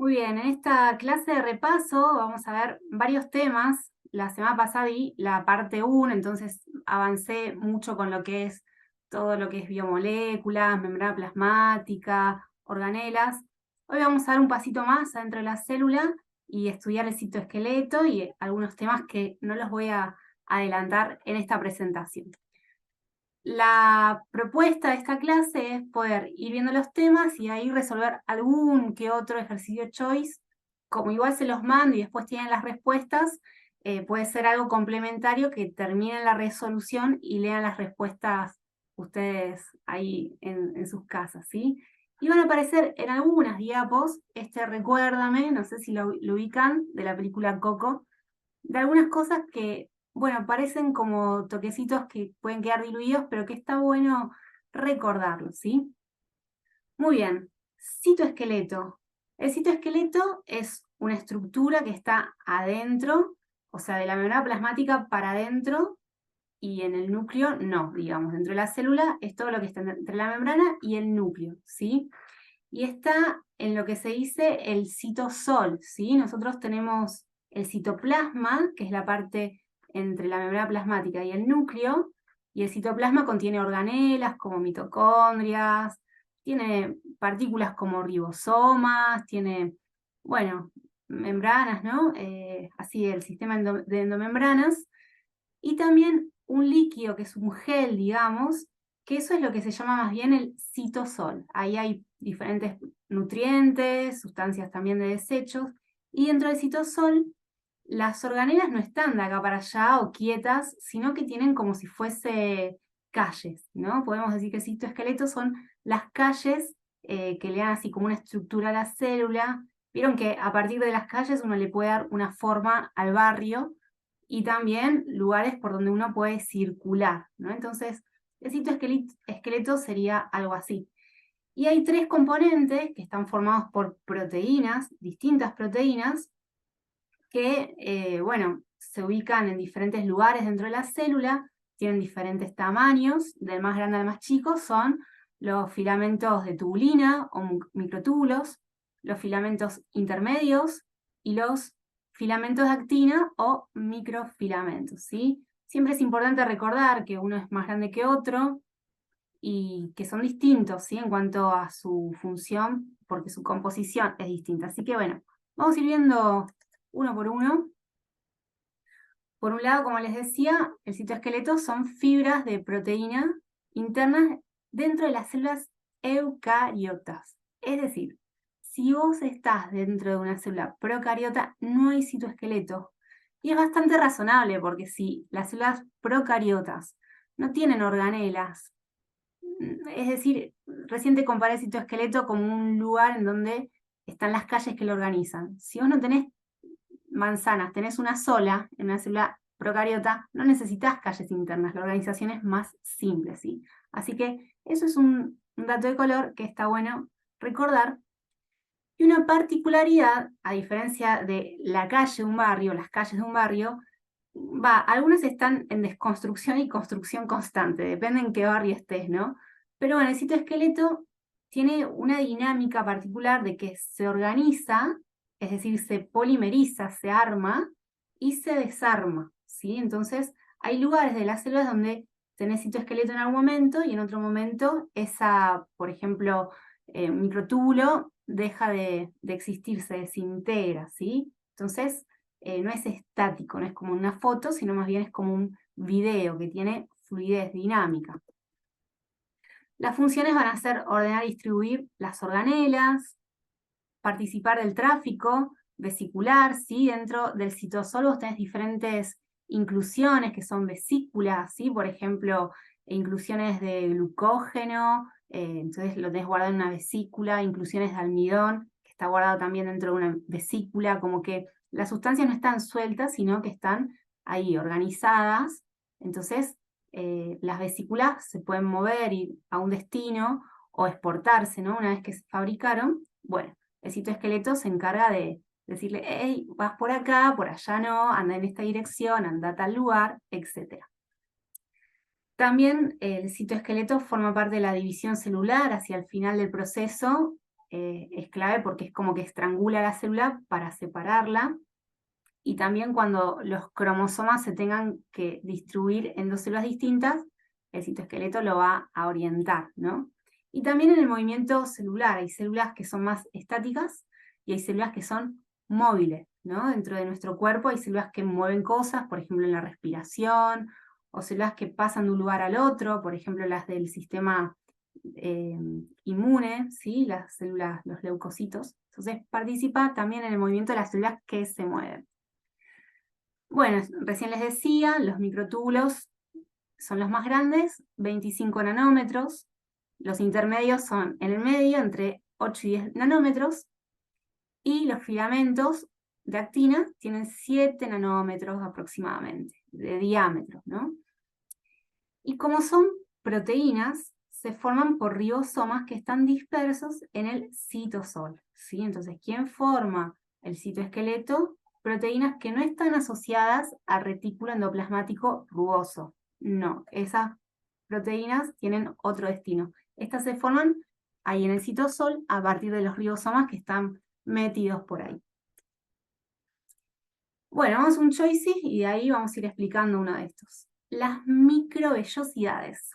Muy bien, en esta clase de repaso vamos a ver varios temas. La semana pasada vi la parte 1, entonces avancé mucho con lo que es todo lo que es biomoléculas, membrana plasmática, organelas. Hoy vamos a dar un pasito más adentro de la célula y estudiar el citoesqueleto y algunos temas que no los voy a adelantar en esta presentación. La propuesta de esta clase es poder ir viendo los temas y ahí resolver algún que otro ejercicio choice. Como igual se los mando y después tienen las respuestas, puede ser algo complementario que terminen la resolución y lean las respuestas ustedes ahí en sus casas, ¿sí? Y van a aparecer en algunas diapos, recuérdame, no sé si lo ubican, de la película Coco, de algunas cosas que, bueno, parecen como toquecitos que pueden quedar diluidos, pero que está bueno recordarlos, ¿sí? Muy bien, citoesqueleto. El citoesqueleto es una estructura que está adentro, o sea, de la membrana plasmática para adentro, y en el núcleo no, digamos, dentro de la célula es todo lo que está entre la membrana y el núcleo, ¿sí? Y está en lo que se dice el citosol, ¿sí? Nosotros tenemos el citoplasma, que es la parte entre la membrana plasmática y el núcleo, y el citoplasma contiene organelas como mitocondrias, tiene partículas como ribosomas, tiene, bueno, membranas, ¿no? Así el sistema de endomembranas, y también un líquido que es un gel, digamos, que eso es lo que se llama más bien el citosol. Ahí hay diferentes nutrientes, sustancias también de desechos, y dentro del citosol las organelas no están de acá para allá o quietas, sino que tienen como si fuese calles, ¿no? Podemos decir que el citoesqueleto son las calles que le dan así como una estructura a la célula. Vieron que a partir de las calles uno le puede dar una forma al barrio y también lugares por donde uno puede circular, ¿no? Entonces, el citoesqueleto sería algo así. Y hay tres componentes que están formados por proteínas, distintas proteínas, que, bueno, se ubican en diferentes lugares dentro de la célula, tienen diferentes tamaños, del más grande al más chico, son los filamentos de tubulina o microtúbulos, los filamentos intermedios y los filamentos de actina o microfilamentos, ¿sí? Siempre es importante recordar que uno es más grande que otro y que son distintos, ¿sí? En cuanto a su función, porque su composición es distinta. Así que bueno, vamos a ir viendo uno por uno. Por un lado, como les decía, el citoesqueleto son fibras de proteína internas dentro de las células eucariotas. Es decir, si vos estás dentro de una célula procariota, no hay citoesqueleto. Y es bastante razonable, porque si las células procariotas no tienen organelas, es decir, recién te comparé el citoesqueleto como un lugar en donde están las calles que lo organizan. Si vos no tenés manzanas, tenés una sola en una célula procariota, no necesitas calles internas, la organización es más simple, ¿sí? Así que eso es un dato de color que está bueno recordar. Y una particularidad, a diferencia de la calle de un barrio, las calles de un barrio, algunas están en desconstrucción y construcción constante, depende en qué barrio estés, ¿no? Pero bueno, el citoesqueleto tiene una dinámica particular de que se organiza, es decir, se polimeriza, se arma y se desarma, ¿sí? Entonces, hay lugares de las células donde tenés citoesqueleto en algún momento y en otro momento esa, por ejemplo, microtúbulo deja de existir, se desintegra, ¿sí? Entonces, no es estático, no es como una foto, sino más bien es como un video que tiene fluidez dinámica. Las funciones van a ser ordenar y distribuir las organelas, participar del tráfico vesicular, ¿sí? Dentro del citosol vos tenés diferentes inclusiones que son vesículas, ¿sí? Por ejemplo, inclusiones de glucógeno, entonces lo tenés guardado en una vesícula, inclusiones de almidón, que está guardado también dentro de una vesícula, como que las sustancias no están sueltas, sino que están ahí organizadas. Entonces, las vesículas se pueden mover a un destino o exportarse, ¿no? Una vez que se fabricaron. Bueno, el citoesqueleto se encarga de decirle, hey, vas por acá, por allá no, anda en esta dirección, anda a tal lugar, etc. También el citoesqueleto forma parte de la división celular hacia el final del proceso, es clave porque es como que estrangula la célula para separarla, y también cuando los cromosomas se tengan que distribuir en dos células distintas, el citoesqueleto lo va a orientar, ¿no? Y también en el movimiento celular, hay células que son más estáticas y hay células que son móviles, ¿no? Dentro de nuestro cuerpo hay células que mueven cosas, por ejemplo en la respiración, o células que pasan de un lugar al otro, por ejemplo las del sistema inmune, ¿sí? Las células, los leucocitos. Entonces participa también en el movimiento de las células que se mueven. Bueno, recién les decía, los microtúbulos son los más grandes, 25 nanómetros. Los intermedios son en el medio, entre 8 y 10 nanómetros. Y los filamentos de actina tienen 7 nanómetros aproximadamente, de diámetro, ¿no? Y como son proteínas, se forman por ribosomas que están dispersos en el citosol, ¿sí? Entonces, ¿quién forma el citoesqueleto? Proteínas que no están asociadas al retículo endoplasmático rugoso. No, esas proteínas tienen otro destino. Estas se forman ahí en el citosol a partir de los ribosomas que están metidos por ahí. Bueno, vamos a un choices y de ahí vamos a ir explicando uno de estos. Las microvellosidades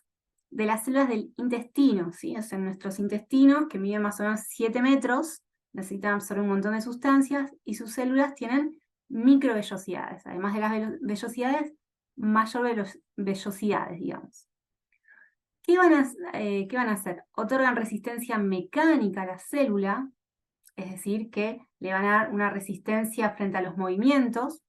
de las células del intestino, ¿sí? O sea, nuestros intestinos, que miden más o menos 7 metros, necesitan absorber un montón de sustancias y sus células tienen microvellosidades. Además de las vellosidades, mayor vellosidades, digamos. ¿Qué van a hacer? Otorgan resistencia mecánica a la célula, es decir, que le van a dar una resistencia frente a los movimientos.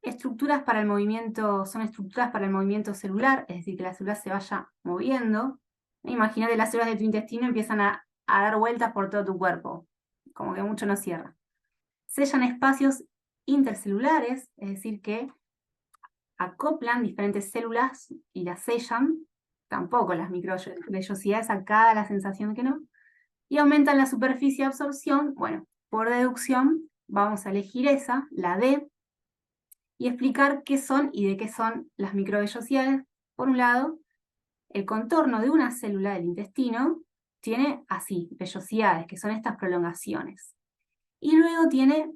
Son estructuras para el movimiento celular, es decir, que la célula se vaya moviendo. Imagínate, las células de tu intestino empiezan a dar vueltas por todo tu cuerpo, como que mucho no cierra. Sellan espacios intercelulares, es decir, que acoplan diferentes células y las sellan. Tampoco las microvellosidades acá da la sensación de que no. Y aumentan la superficie de absorción. Bueno, por deducción vamos a elegir esa, la D, y explicar qué son y de qué son las microvellosidades. Por un lado, el contorno de una célula del intestino tiene así, vellosidades, que son estas prolongaciones. Y luego tiene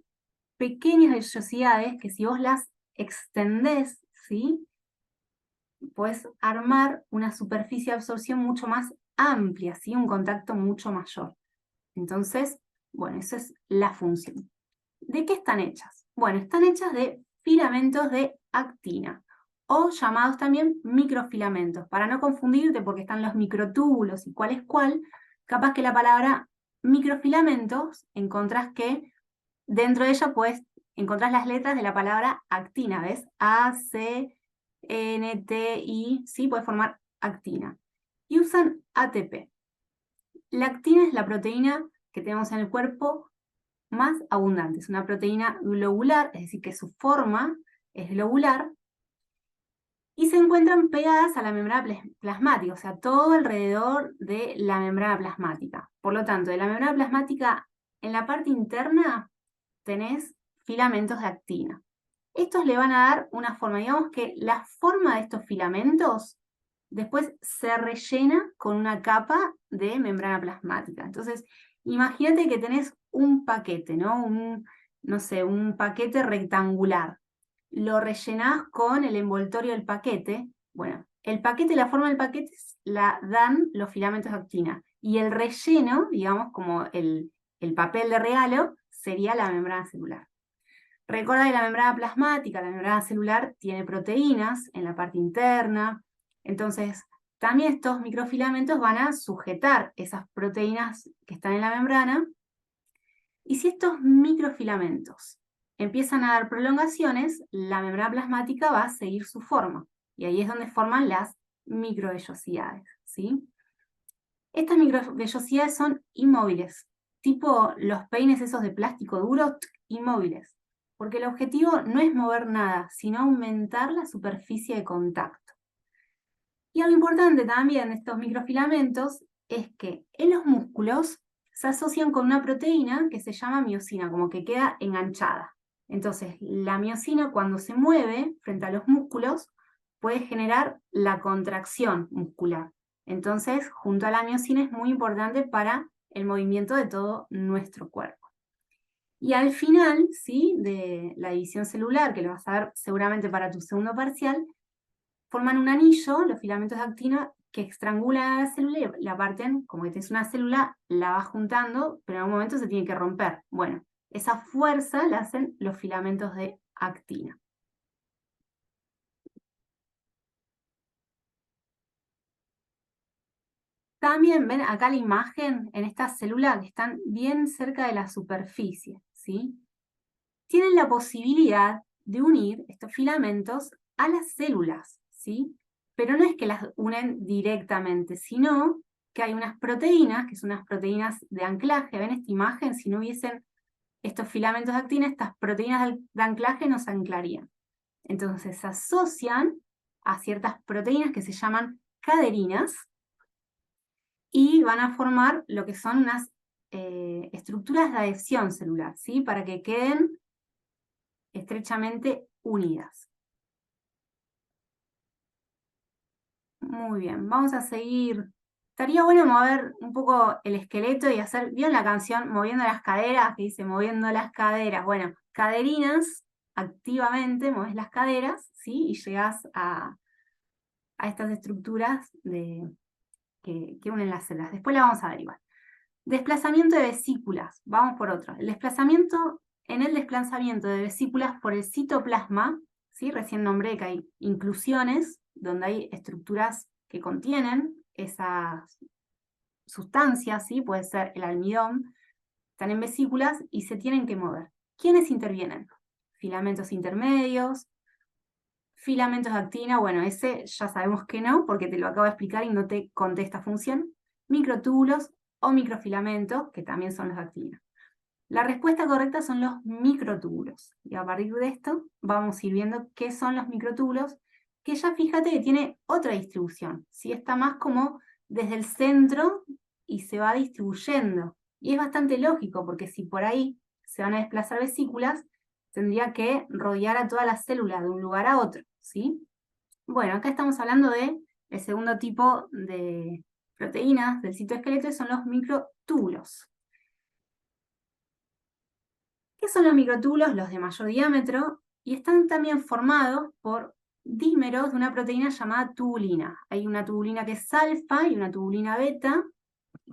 pequeñas vellosidades que si vos las extendés, ¿sí? Podés armar una superficie de absorción mucho más amplia, ¿sí? Un contacto mucho mayor. Entonces, bueno, esa es la función. ¿De qué están hechas? Bueno, están hechas de filamentos de actina, o llamados también microfilamentos, para no confundirte porque están los microtúbulos y cuál es cuál, capaz que la palabra microfilamentos encontrás que dentro de ella encontrás las letras de la palabra actina, ¿ves? A, C, N, T, I, ¿sí? Puede formar actina. Y usan ATP. La actina es la proteína que tenemos en el cuerpo más abundante. Es una proteína globular, es decir, que su forma es globular, y se encuentran pegadas a la membrana plasmática, o sea, todo alrededor de la membrana plasmática. Por lo tanto, de la membrana plasmática, en la parte interna, tenés filamentos de actina. Estos le van a dar una forma, digamos que la forma de estos filamentos después se rellena con una capa de membrana plasmática. Entonces, imagínate que tenés un paquete, ¿no? No sé, un paquete rectangular. Lo rellenás con el envoltorio del paquete. Bueno, el paquete, la forma del paquete la dan los filamentos de actina. Y el relleno, digamos, como el papel de regalo, sería la membrana celular. Recuerda que la membrana plasmática, la membrana celular, tiene proteínas en la parte interna. Entonces, también estos microfilamentos van a sujetar esas proteínas que están en la membrana. Y si estos microfilamentos empiezan a dar prolongaciones, la membrana plasmática va a seguir su forma. Y ahí es donde forman las microvellosidades, ¿sí? Estas microvellosidades son inmóviles, tipo los peines esos de plástico duro, inmóviles. Porque el objetivo no es mover nada, sino aumentar la superficie de contacto. Y algo importante también de estos microfilamentos es que en los músculos se asocian con una proteína que se llama miosina, como que queda enganchada. Entonces, la miosina cuando se mueve frente a los músculos puede generar la contracción muscular. Entonces, junto a la miosina es muy importante para el movimiento de todo nuestro cuerpo. Y al final, ¿sí?, de la división celular, que lo vas a ver seguramente para tu segundo parcial, forman un anillo, los filamentos de actina, que estrangulan a la célula y la parten, como que tienes una célula, la vas juntando, pero en algún momento se tiene que romper. Bueno, esa fuerza la hacen los filamentos de actina. También ven acá la imagen en estas células que están bien cerca de la superficie, ¿sí? Tienen la posibilidad de unir estos filamentos a las células, ¿sí? Pero no es que las unen directamente, sino que hay unas proteínas, que son unas proteínas de anclaje. ¿Ven esta imagen? Si no hubiesen estos filamentos de actina, estas proteínas de anclaje nos anclarían. Entonces se asocian a ciertas proteínas que se llaman caderinas y van a formar lo que son unas estructuras de adhesión celular, ¿sí? Para que queden estrechamente unidas. Muy bien, vamos a seguir. Estaría bueno mover un poco el esqueleto y hacer, ¿vieron la canción Moviendo las caderas? Que dice Moviendo las caderas. Bueno, caderinas, activamente mueves las caderas, ¿sí? Y llegas a estas estructuras que unen las células. Después la vamos a ver igual. Desplazamiento de vesículas. Vamos por otro. En el desplazamiento de vesículas por el citoplasma, ¿sí? Recién nombré que hay inclusiones, donde hay estructuras que contienen esas sustancias, ¿sí? Puede ser el almidón, están en vesículas y se tienen que mover. ¿Quiénes intervienen? Filamentos intermedios, filamentos de actina, bueno, ese ya sabemos que no, porque te lo acabo de explicar y no te conté esta función. Microtúbulos o microfilamentos, que también son los de actina. La respuesta correcta son los microtúbulos. Y a partir de esto vamos a ir viendo qué son los microtúbulos, que ya fíjate que tiene otra distribución, ¿sí? Está más como desde el centro y se va distribuyendo. Y es bastante lógico, porque si por ahí se van a desplazar vesículas, tendría que rodear a toda la célula de un lugar a otro, ¿sí? Bueno, acá estamos hablando del segundo tipo de proteínas del citoesqueleto, y son los microtúbulos. ¿Qué son los microtúbulos? Los de mayor diámetro, y están también formados por dímeros de una proteína llamada tubulina. Hay una tubulina que es alfa y una tubulina beta,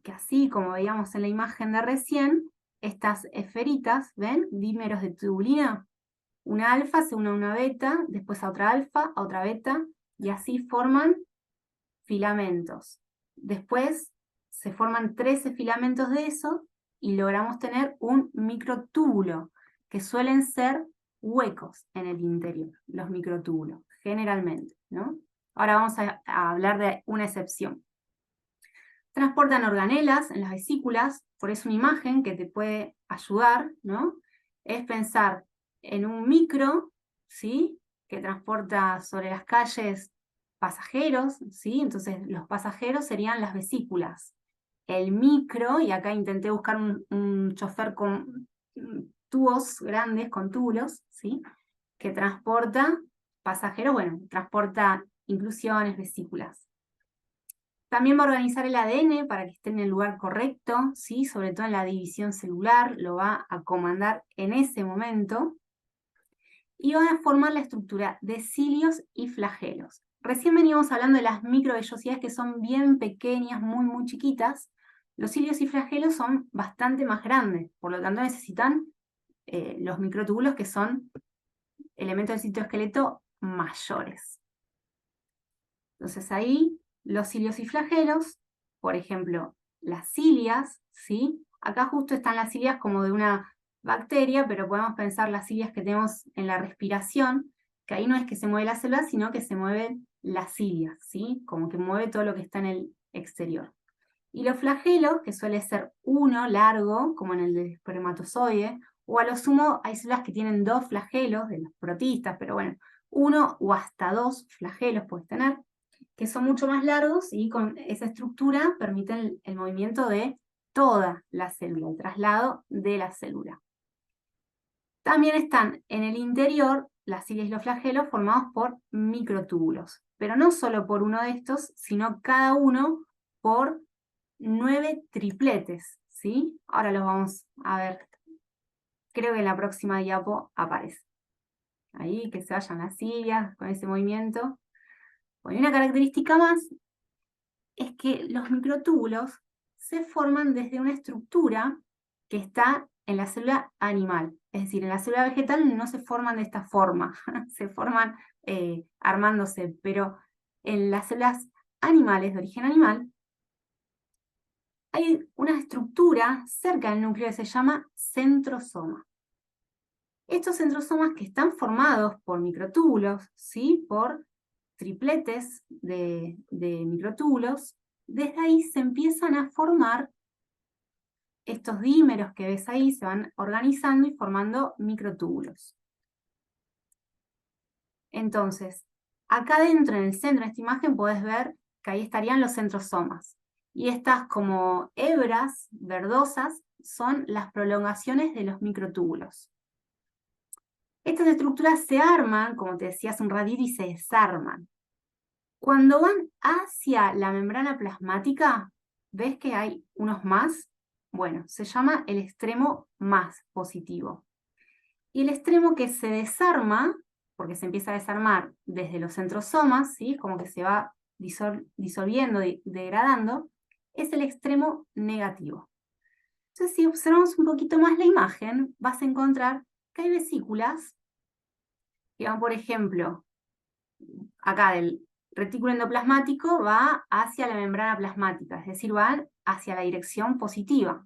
que así como veíamos en la imagen de recién, estas esferitas, ¿ven? Dímeros de tubulina. Una alfa se une a una beta, después a otra alfa, a otra beta, y así forman filamentos. Después se forman 13 filamentos de eso y logramos tener un microtúbulo, que suelen ser huecos en el interior, los microtúbulos, generalmente, ¿no? Ahora vamos a hablar de una excepción. Transportan organelas en las vesículas, por eso una imagen que te puede ayudar, ¿no? Es pensar en un micro, ¿sí? Que transporta sobre las calles pasajeros, ¿sí? Entonces los pasajeros serían las vesículas. El micro, y acá intenté buscar un chofer con tubos grandes, con túbulos, ¿sí? Que transporta pasajeros, bueno, transporta inclusiones, vesículas. También va a organizar el ADN para que esté en el lugar correcto, ¿sí? Sobre todo en la división celular, lo va a comandar en ese momento. Y va a formar la estructura de cilios y flagelos. Recién veníamos hablando de las microvellosidades, que son bien pequeñas, muy, muy chiquitas. Los cilios y flagelos son bastante más grandes, por lo tanto necesitan los microtúbulos, que son elementos del citoesqueleto mayores. Entonces ahí los cilios y flagelos, por ejemplo, las cilias, ¿sí? Acá justo están las cilias como de una bacteria, pero podemos pensar las cilias que tenemos en la respiración, que ahí no es que se mueve la célula, sino que se mueven las cilias, ¿sí? Como que mueve todo lo que está en el exterior. Y los flagelos, que suele ser uno largo, como en el del espermatozoide, o a lo sumo hay células que tienen dos flagelos, de los protistas, pero bueno, uno o hasta dos flagelos puedes tener, que son mucho más largos y con esa estructura permiten el movimiento de toda la célula, el traslado de la célula. También están en el interior las cilias y los flagelos formados por microtúbulos, pero no solo por uno de estos, sino cada uno por 9 tripletes, ¿sí? Ahora los vamos a ver. Creo que en la próxima diapo aparece. Ahí, que se vayan las cilias con ese movimiento. Bueno, y una característica más es que los microtúbulos se forman desde una estructura que está en la célula animal. Es decir, en la célula vegetal no se forman de esta forma, se forman armándose, pero en las células animales, de origen animal, hay una estructura cerca del núcleo que se llama centrosoma. Estos centrosomas que están formados por microtúbulos, ¿sí? Por tripletes de microtúbulos, desde ahí se empiezan a formar estos dímeros que ves ahí, se van organizando y formando microtúbulos. Entonces, acá dentro, en el centro de esta imagen, podés ver que ahí estarían los centrosomas. Y estas como hebras verdosas son las prolongaciones de los microtúbulos. Estas estructuras se arman, como te decía hace un ratito, y se desarman. Cuando van hacia la membrana plasmática, ¿ves que hay unos más? Bueno, se llama el extremo más positivo. Y el extremo que se desarma, porque se empieza a desarmar desde los centrosomas, ¿sí? Como que se va disolviendo, degradando, es el extremo negativo. Entonces, si observamos un poquito más la imagen, vas a encontrar que hay vesículas que van, por ejemplo, acá del retículo endoplasmático va hacia la membrana plasmática, es decir, van hacia la dirección positiva.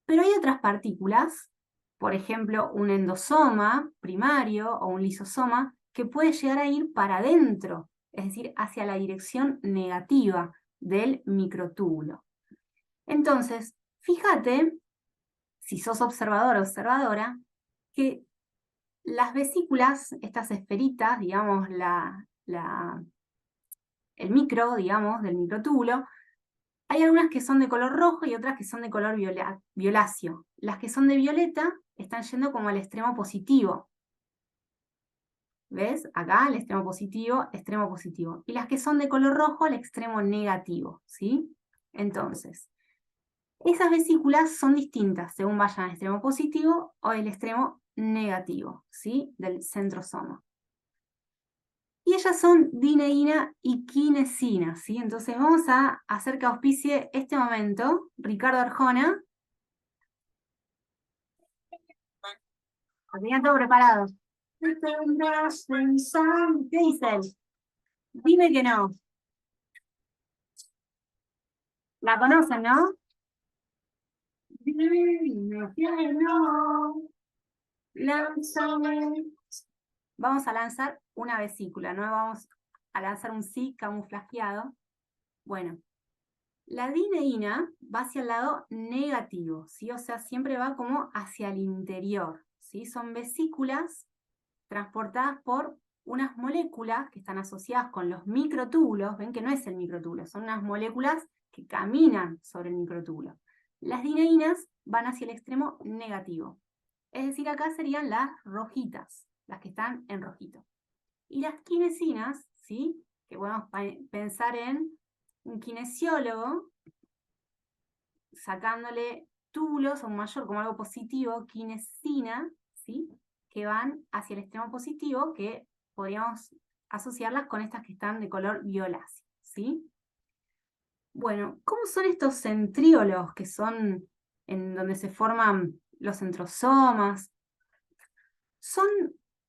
Pero hay otras partículas, por ejemplo, un endosoma primario o un lisosoma, que puede llegar a ir para adentro, es decir, hacia la dirección negativa del microtúbulo. Entonces, fíjate, si sos observador o observadora, que las vesículas, estas esferitas, digamos, el micro, digamos, del microtúbulo, hay algunas que son de color rojo y otras que son de color violáceo. Las que son de violeta están yendo como al extremo positivo. ¿Ves? Acá el extremo positivo, extremo positivo. Y las que son de color rojo al extremo negativo, ¿sí? Entonces, esas vesículas son distintas según vayan al extremo positivo o el extremo negativo, ¿sí? Del centrosoma. Y ellas son dineína y quinesina, ¿sí? Entonces vamos a hacer que auspicie este momento Ricardo Arjona. Lo tenían todo preparado. ¿Qué tendrás pensando? ¿Qué dice él? Dime que no. La conocen, ¿no? Dime que no. Lánzame. Vamos a lanzar una vesícula, no vamos a lanzar un sí camuflajeado. Bueno, la dineína va hacia el lado negativo, ¿sí? O sea, siempre va como hacia el interior, ¿sí? Son vesículas transportadas por unas moléculas que están asociadas con los microtúbulos. Ven que no es el microtúbulo, son unas moléculas que caminan sobre el microtúbulo. Las dineínas van hacia el extremo negativo. Es decir, acá serían las rojitas, las que están en rojito. Y las quinesinas, ¿sí? Que podemos pensar en un kinesiólogo sacándole túbulos a un mayor como algo positivo, quinesina, ¿sí? Que van hacia el extremo positivo, que podríamos asociarlas con estas que están de color violáceo, ¿sí? Bueno, ¿cómo son estos centríolos que son en donde se forman los centrosomas? Son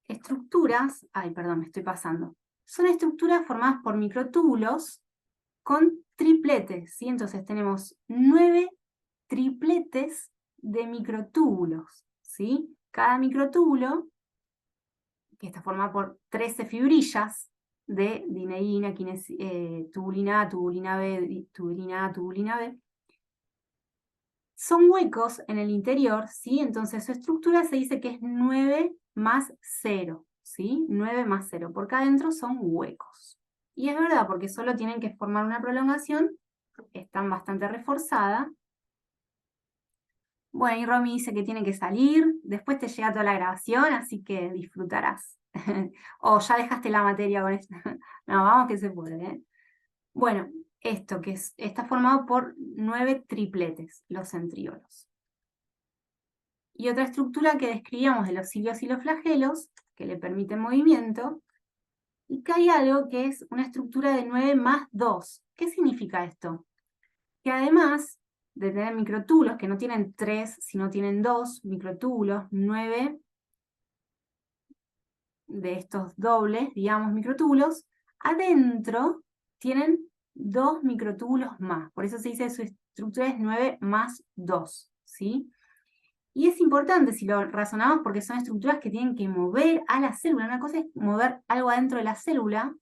estructuras, ay, perdón, me estoy pasando. Son estructuras formadas por microtúbulos con tripletes, ¿sí? Entonces tenemos 9 tripletes de microtúbulos, ¿sí? Cada microtúbulo, que está formado por 13 fibrillas de dineína, tubulina A, tubulina B, tubulina A, tubulina B, son huecos en el interior, ¿sí? Entonces su estructura se dice que es 9 más 0, ¿sí? 9 más 0, porque adentro son huecos. Y es verdad, porque solo tienen que formar una prolongación, están bastante reforzadas. Bueno, y Romy dice que tiene que salir, después te llega toda la grabación, así que disfrutarás. O ya dejaste la materia con esto. No, vamos que se puede, ¿eh? Bueno, esto que está formado por 9 tripletes, los centriolos. Y otra estructura que describíamos de los cilios y los flagelos, que le permiten movimiento, y que hay algo que es una estructura de 9 más 2. ¿Qué significa esto? Que además de tener microtúbulos, que no tienen 3, sino tienen 2 microtúbulos, 9 de estos dobles, digamos, microtúbulos, adentro tienen 2 microtúbulos más. Por eso se dice que su estructura es 9 más 2, ¿sí? Y es importante si lo razonamos porque son estructuras que tienen que mover a la célula. Una cosa es mover algo adentro de la célula,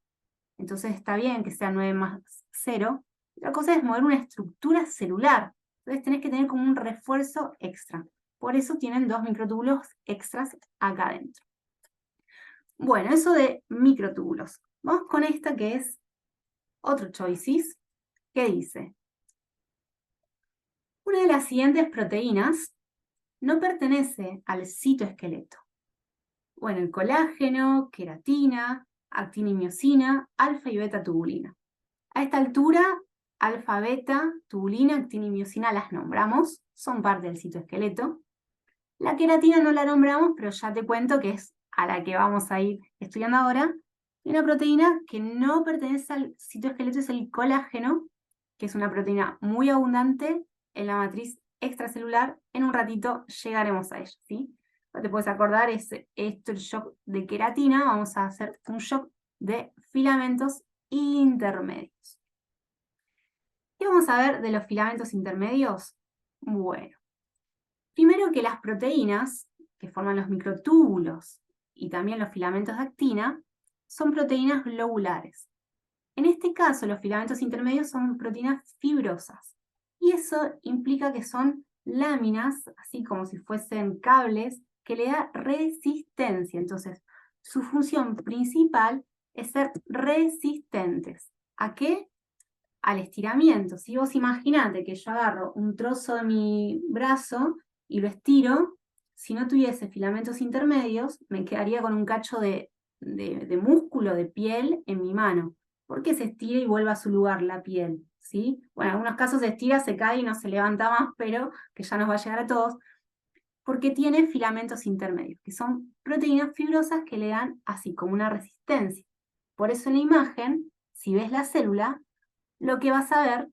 entonces está bien que sea 9 más 0. Otra cosa es mover una estructura celular. Entonces tenés que tener como un refuerzo extra. Por eso tienen 2 microtúbulos extras acá adentro. Bueno, eso de microtúbulos. Vamos con esta que es otro choices, que dice: una de las siguientes proteínas no pertenece al citoesqueleto. Bueno, el colágeno, queratina, actina y miosina, alfa y beta tubulina. A esta altura, alfa, beta, tubulina, actina y miosina las nombramos, son parte del citoesqueleto. La queratina no la nombramos, pero ya te cuento que es a la que vamos a ir estudiando ahora. Y una proteína que no pertenece al citoesqueleto es el colágeno, que es una proteína muy abundante en la matriz extracelular. En un ratito llegaremos a ella, ¿sí? No te puedes acordar, es esto el shock de queratina. Vamos a hacer un shock de filamentos intermedios. ¿Qué vamos a ver de los filamentos intermedios? Bueno, primero que las proteínas que forman los microtúbulos y también los filamentos de actina son proteínas globulares. En este caso, los filamentos intermedios son proteínas fibrosas. Y eso implica que son láminas, así como si fuesen cables, que le da resistencia. Entonces, su función principal es ser resistentes. ¿A qué? Al estiramiento. Si vos imaginate que yo agarro un trozo de mi brazo y lo estiro, si no tuviese filamentos intermedios, me quedaría con un cacho de músculo, de piel en mi mano. Porque se estira y vuelve a su lugar la piel, ¿sí? Bueno, en algunos casos se estira, se cae y no se levanta más, pero que ya nos va a llegar a todos, porque tiene filamentos intermedios, que son proteínas fibrosas que le dan así como una resistencia. Por eso en la imagen, si ves la célula, lo que vas a ver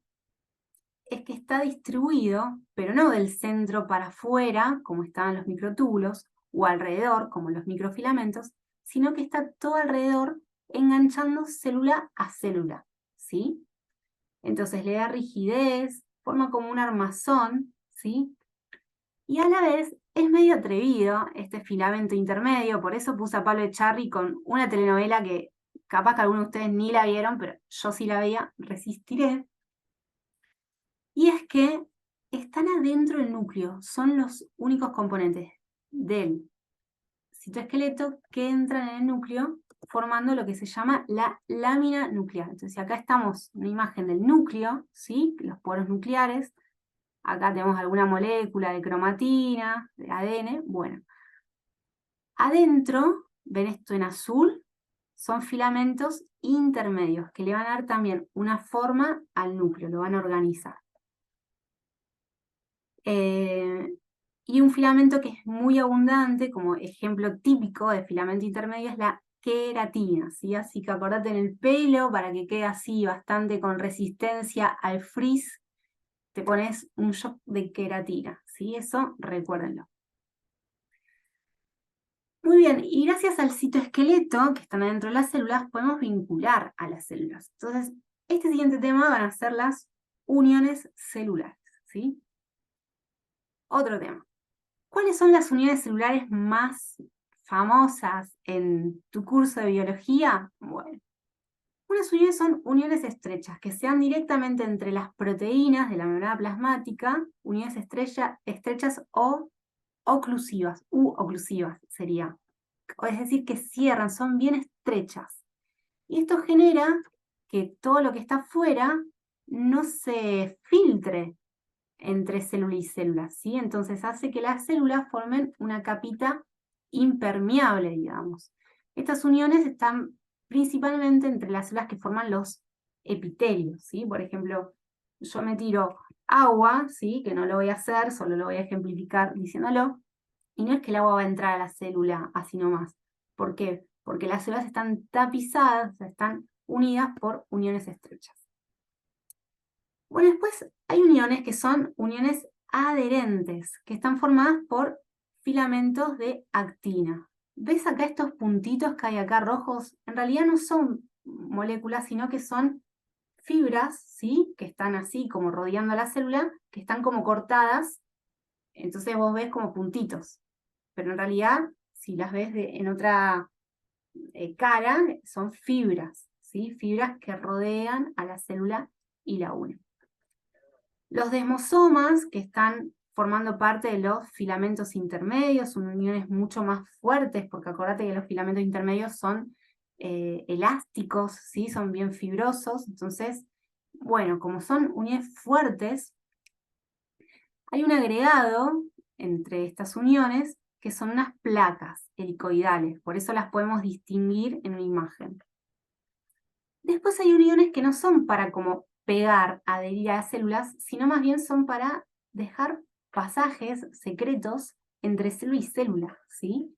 es que está distribuido, pero no del centro para afuera, como estaban los microtúbulos, o alrededor, como los microfilamentos, sino que está todo alrededor enganchando célula a célula, ¿sí? Entonces le da rigidez, forma como un armazón, ¿sí? Y a la vez es medio atrevido este filamento intermedio, por eso puse a Pablo Echarri con una telenovela que capaz que algunos de ustedes ni la vieron, pero yo sí la veía, Resistiré. Y es que están adentro del núcleo, son los únicos componentes del citoesqueleto que entran en el núcleo formando lo que se llama la lámina nuclear. Entonces acá estamos una imagen del núcleo, ¿sí? Los poros nucleares. Acá tenemos alguna molécula de cromatina, de ADN. Bueno, adentro, ven esto en azul, son filamentos intermedios que le van a dar también una forma al núcleo, lo van a organizar. Y un filamento que es muy abundante, como ejemplo típico de filamento intermedio, es la queratina, ¿sí? Así que acordate en el pelo, para que quede así bastante con resistencia al frizz, te pones un shock de queratina, ¿sí? Eso recuérdenlo. Muy bien, y gracias al citoesqueleto que están adentro de las células, podemos vincular a las células. Entonces, este siguiente tema van a ser las uniones celulares, ¿sí? Otro tema. ¿Cuáles son las uniones celulares más famosas en tu curso de biología? Bueno, unas uniones son uniones estrechas, que se dan directamente entre las proteínas de la membrana plasmática, uniones estrechas o oclusivas, u oclusivas sería. Es decir, que cierran, son bien estrechas. Y esto genera que todo lo que está afuera no se filtre entre célula y célula, ¿sí? Entonces hace que las células formen una capita impermeable, digamos. Estas uniones están principalmente entre las células que forman los epitelio, ¿sí? Por ejemplo, yo me tiro agua, ¿sí? Que no lo voy a hacer, solo lo voy a ejemplificar diciéndolo, y no es que el agua va a entrar a la célula así nomás. ¿Por qué? Porque las células están tapizadas, o sea, están unidas por uniones estrechas. Bueno, después hay uniones que son uniones adherentes, que están formadas por filamentos de actina. ¿Ves acá estos puntitos que hay acá rojos? En realidad no son moléculas, sino que son fibras, ¿sí? Que están así como rodeando la célula, que están como cortadas, entonces vos ves como puntitos. Pero en realidad, si las ves en otra cara, son fibras, ¿sí? Fibras que rodean a la célula y la unen. Los desmosomas, que están formando parte de los filamentos intermedios, son uniones mucho más fuertes, porque acordate que los filamentos intermedios son elásticos, ¿sí? Son bien fibrosos, entonces, bueno, como son uniones fuertes, hay un agregado entre estas uniones que son unas placas helicoidales, por eso las podemos distinguir en una imagen. Después hay uniones que no son para como pegar, adherir a las células, sino más bien son para dejar pasajes secretos entre célula y célula, ¿sí?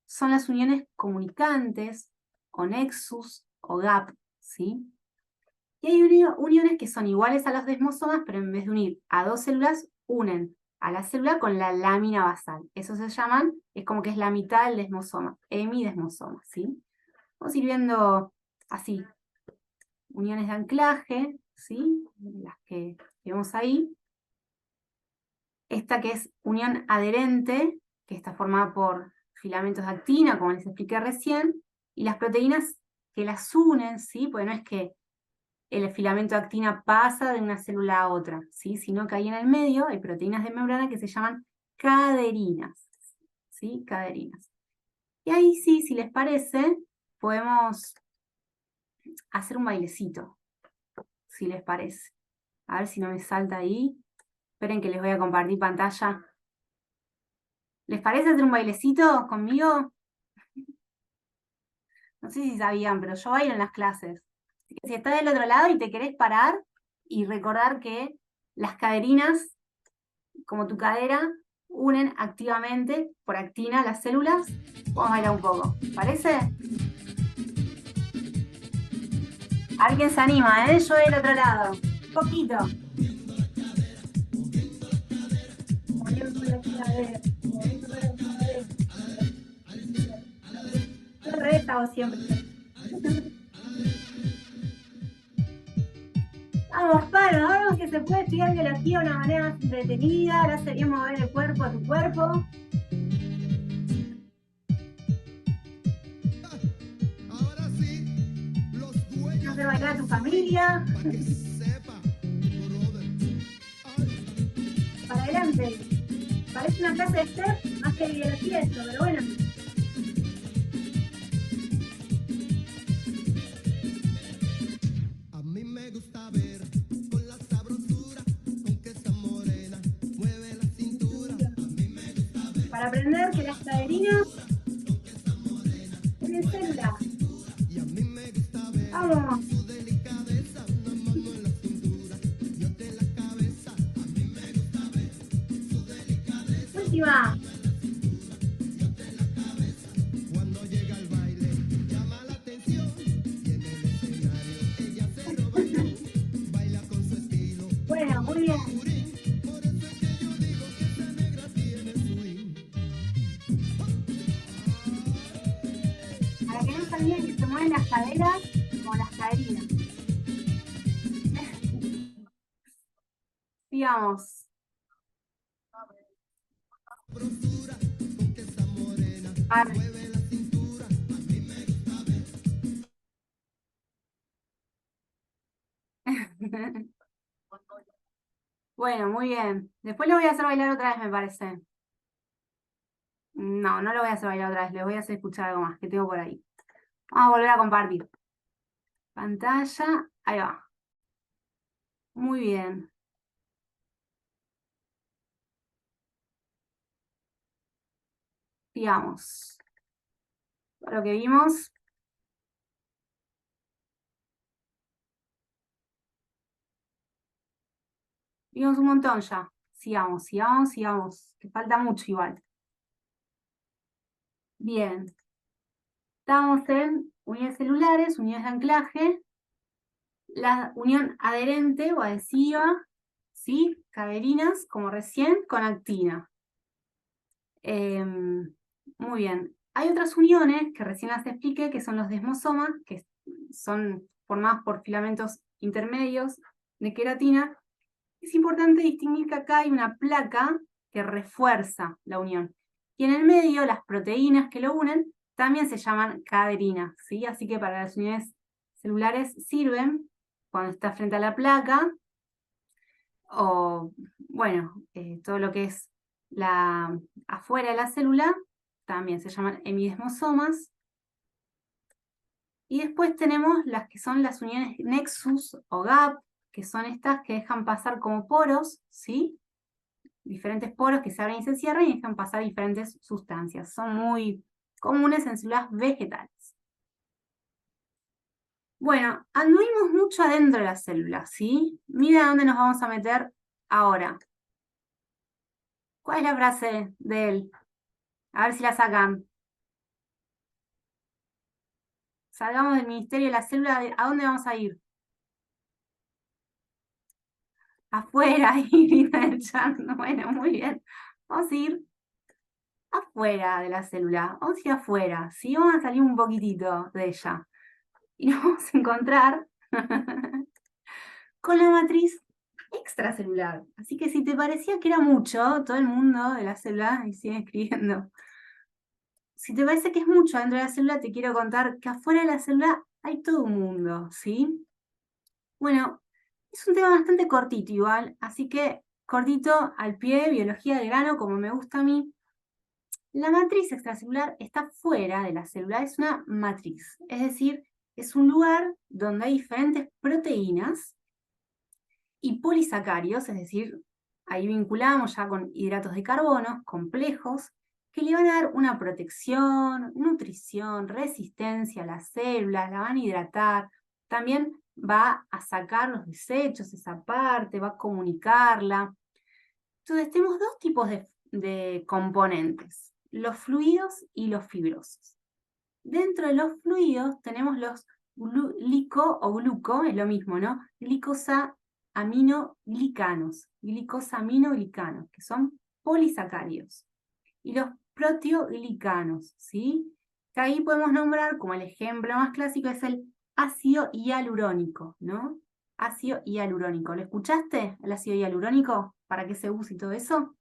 Son las uniones comunicantes, o nexus, o gap, ¿sí? Y hay uniones que son iguales a los desmosomas, pero en vez de unir a dos células, unen a la célula con la lámina basal. Eso se llaman, es como que es la mitad del desmosoma, hemidesmosoma, ¿sí? Vamos a ir viendo así, uniones de anclaje, ¿sí? Las que vemos ahí. Esta que es unión adherente, que está formada por filamentos de actina, como les expliqué recién, y las proteínas que las unen, ¿sí? Porque no es que el filamento de actina pasa de una célula a otra, ¿sí? Sino que ahí en el medio hay proteínas de membrana que se llaman caderinas, ¿sí? Caderinas. Y ahí sí, si les parece, podemos hacer un bailecito, si les parece. A ver si no me salta ahí. Esperen que les voy a compartir pantalla. ¿Les parece hacer un bailecito conmigo? No sé si sabían, pero yo bailo en las clases. Así que si estás del otro lado y te querés parar y recordar que las caderinas, como tu cadera, unen activamente por actina las células, vamos a bailar un poco. ¿Parece? Alguien se anima, ¿eh? Yo del otro lado. Un poquito. Moviendo la cadera, moviendo la cadera. Yo re siempre. Vamos, Paro, vamos que se puede estudiar biología de una manera más entretenida, ahora sería mover el cuerpo a tu cuerpo. Ahora sí, los dueños Hacer de bailar a la tu cédula, familia. para que sepa, brother. Para adelante. Parece una clase de step más que de biología esto, pero bueno. A mí me gusta ver con la sabrosura, aunque está morena, mueve la cintura. A mí me gusta ver Para aprender que las caderinas tienen células. y a mí me gusta ver Vamos. su delicadeza, una mano en la cintura, yo de la cabeza. A mí me gusta ver su delicadeza Última. cuando llega al baile, llama la atención y en el escenario ella se roba el show, baila con su estilo. Bueno, muy bien. Por eso es que yo digo que esta negra tiene swing. Para que no se olviden que se mueven las caderas como las caderinas. Digamos. Brosura con que esa morena Ar- mueve la cintura. A mí me gusta ver. Bueno, muy bien. Después lo voy a hacer bailar otra vez, me parece. No, no lo voy a hacer bailar otra vez, les voy a hacer escuchar algo más que tengo por ahí. Vamos a volver a compartir. Pantalla, ahí va. Muy bien. Digamos, lo que vimos. Vimos un montón ya. Sigamos, sigamos, sigamos. Que falta mucho igual. Bien. Estamos en uniones celulares, uniones de anclaje. La unión adherente o adhesiva, ¿sí? Caderinas, como recién, con actina. Muy bien. Hay otras uniones que recién las expliqué, que son los desmosomas, que son formadas por filamentos intermedios de queratina. Es importante distinguir que acá hay una placa que refuerza la unión. Y en el medio, las proteínas que lo unen también se llaman caderinas, ¿sí? Así que para las uniones celulares sirven cuando está frente a la placa, o bueno, todo lo que es afuera de la célula, también se llaman hemidesmosomas. Y después tenemos las que son las uniones nexus o gap, que son estas que dejan pasar como poros, ¿sí? Diferentes poros que se abren y se cierran y dejan pasar diferentes sustancias. Son muy comunes en células vegetales. Bueno, anduvimos mucho adentro de la célula, ¿sí? Mira dónde nos vamos a meter ahora. ¿Cuál es la frase de él? A ver si la sacan. Salgamos del ministerio de la célula, ¿a dónde vamos a ir? Afuera, y grita el chat. Bueno, muy bien. Vamos a ir afuera de la célula. Vamos a ir afuera, ¿sí? Vamos a salir un poquitito de ella. Y nos vamos a encontrar con la matriz extracelular. Así que si te parecía que era mucho, todo el mundo de la célula, y sigue escribiendo. Si te parece que es mucho dentro de la célula, te quiero contar que afuera de la célula hay todo un mundo, ¿sí? Bueno, es un tema bastante cortito igual, así que cortito al pie, biología del grano, como me gusta a mí. La matriz extracelular está fuera de la célula, es una matriz, es decir, es un lugar donde hay diferentes proteínas y polisacáridos, es decir, ahí vinculamos ya con hidratos de carbono complejos que le van a dar una protección, nutrición, resistencia a las células, la van a hidratar, también va a sacar los desechos, esa parte, va a comunicarla. Entonces tenemos dos tipos de componentes, los fluidos y los fibrosos. Dentro de los fluidos tenemos los glico o gluco, es lo mismo, ¿no? Glicosaminoglicanos, que son polisacáridos. Y los proteoglicanos, ¿sí? Que ahí podemos nombrar, como el ejemplo más clásico, es el ácido hialurónico, ¿no? Ácido hialurónico. ¿Lo escuchaste? El ácido hialurónico, ¿para qué se usa y todo eso?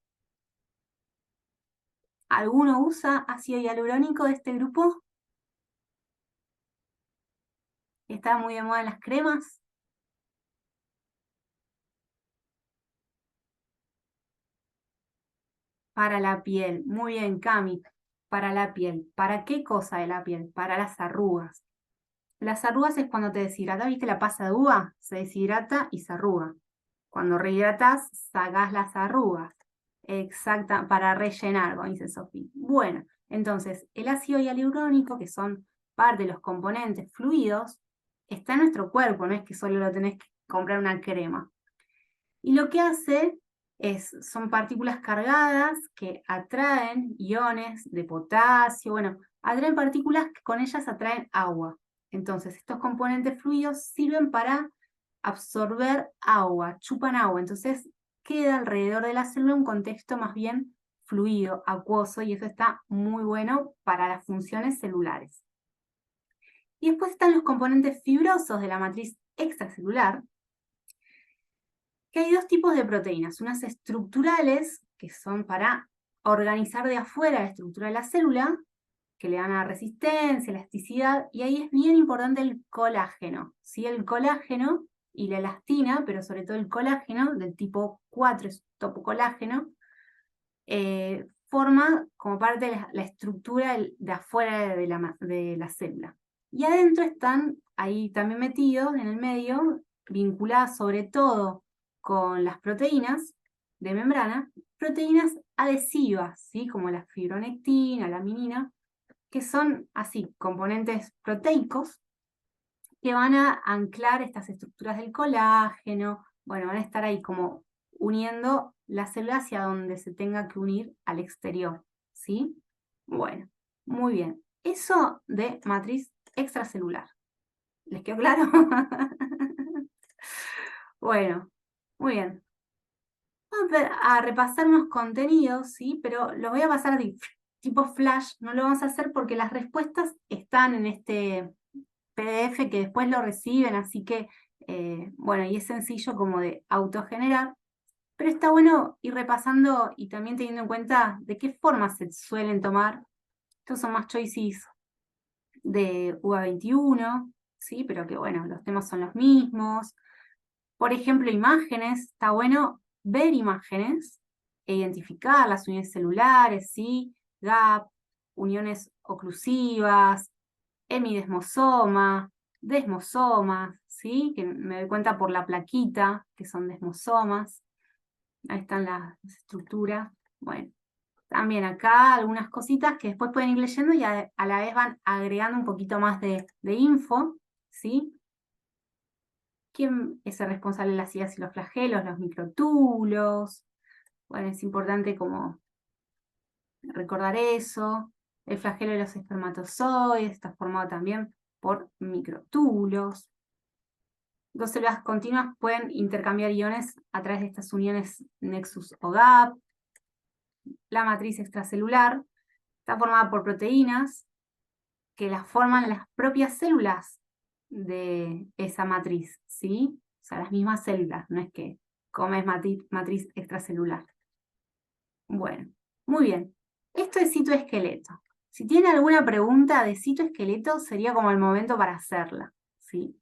¿Alguno usa ácido hialurónico de este grupo? Está muy de moda en las cremas. Para la piel. Muy bien, Cami. Para la piel. ¿Para qué cosa de la piel? Para las arrugas. Las arrugas es cuando te deshidratas, ¿viste la pasa de uva? Se deshidrata y se arruga. Cuando rehidratas, sacás las arrugas. Exacta, para rellenar, como dice Sofía. Bueno, entonces, el ácido hialurónico, que son parte de los componentes fluidos, está en nuestro cuerpo, no es que solo lo tenés que comprar una crema. Y lo que hace son partículas cargadas que atraen iones de potasio, bueno, atraen partículas que con ellas atraen agua. Entonces, estos componentes fluidos sirven para absorber agua, chupan agua. Entonces, queda alrededor de la célula un contexto más bien fluido, acuoso, y eso está muy bueno para las funciones celulares. Y después están los componentes fibrosos de la matriz extracelular, que hay dos tipos de proteínas, unas estructurales, que son para organizar de afuera la estructura de la célula, que le dan a resistencia, elasticidad, y ahí es bien importante el colágeno, ¿sí? El colágeno y la elastina, pero sobre todo el colágeno del tipo 4, es topocolágeno, forma como parte de la estructura de afuera de la célula. Y adentro están ahí también metidos en el medio, vinculadas sobre todo con las proteínas de membrana, proteínas adhesivas, ¿sí? Como la fibronectina, la minina, que son así, componentes proteicos que van a anclar estas estructuras del colágeno, bueno, van a estar ahí como uniendo la célula hacia donde se tenga que unir al exterior, ¿sí? Bueno, muy bien. Eso de matriz extracelular. ¿Les quedó claro? Bueno, muy bien. Vamos a repasar unos contenidos, ¿sí? Pero los voy a pasar tipo flash. No lo vamos a hacer porque las respuestas están en este PDF que después lo reciben, así que, bueno, y es sencillo como de autogenerar. Pero está bueno ir repasando y también teniendo en cuenta de qué forma se suelen tomar. Estos son más choices de UBA 21, ¿sí? Pero que bueno, los temas son los mismos. Por ejemplo, imágenes, está bueno ver imágenes e identificar las uniones celulares, ¿sí? GAP, uniones oclusivas, hemidesmosoma, desmosomas, ¿sí? Que me doy cuenta por la plaquita, que son desmosomas. Ahí están las estructuras. Bueno, también acá algunas cositas que después pueden ir leyendo y a la vez van agregando un poquito más de info, ¿sí? ¿Quién es el responsable de las idas y los flagelos? Los microtúbulos. Bueno, es importante como recordar eso. El flagelo de los espermatozoides está formado también por microtúbulos. Dos células continuas pueden intercambiar iones a través de estas uniones Nexus o GAP. La matriz extracelular está formada por proteínas que las forman las propias células de esa matriz, ¿sí? O sea, las mismas células, no es que comes matriz extracelular. Bueno, muy bien. Esto es citoesqueleto. Si tiene alguna pregunta de citoesqueleto, sería como el momento para hacerla, ¿sí?